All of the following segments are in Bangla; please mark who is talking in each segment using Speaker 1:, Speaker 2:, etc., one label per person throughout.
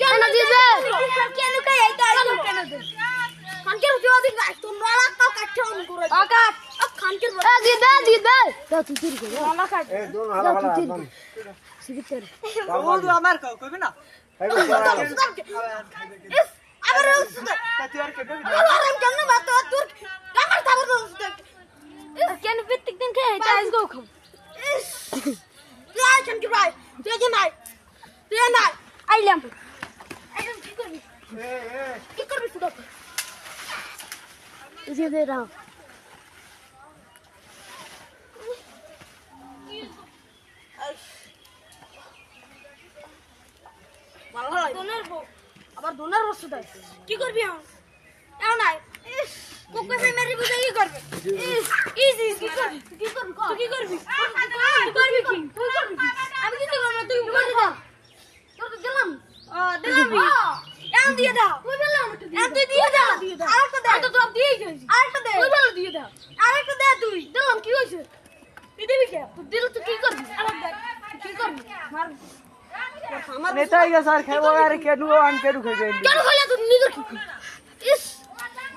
Speaker 1: কেন দিবে কেন কই এইটা কেন দে খানকে যদি গাছ তো নলা তো কাটছে অন করে কাকা খানকে দিবে তো তুই চুরি করে নলা কাট
Speaker 2: এ দোন হালা হালা
Speaker 1: সিগিতের
Speaker 3: ও তো আমার কইবে না
Speaker 1: আবার
Speaker 3: তুই আর কেটে
Speaker 1: আরাম কেন বাত তোর কামার থাবর কেন প্রত্যেক দিন খাই এটা আজকে খাম তুই আই খানকে ভাই তুই নাই আইলাম কি করবি কি করবি ফুটো ইসে দে রাও আবার দোনার বস্তু দেয় কি করবি এখন এও নাই কোকে সে মেরি বুঝে কি করবে কি করবি তুই কি করবি আমি কিছু করব না তুই করে দে তোর তো দিলাম দিলাম এও দিয়ে দাও তুই দিলাম তুই দিয়ে দাও আরেকটা দে তো তুই দিয়ে গেছিস আরেকটা দে তুই বল দিয়ে দাও আরেকটা দে তুই দিলাম কি হইছে তুই দিবি কে তুই দিল তুই কি করবি কি করবি মার
Speaker 3: নেতাই গেছে আর খাইবো আর কেডু আন কেডু খাই গেল
Speaker 1: কেন খাইলা তুই নিজে কি ইস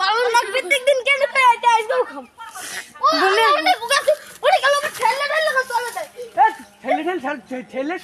Speaker 1: বাবা না প্রত্যেক দিন কেন খাই এটা আইসও খাম বলে ওরে গেল ঠেলে চলে যায়
Speaker 3: ঠেলে ঠেলে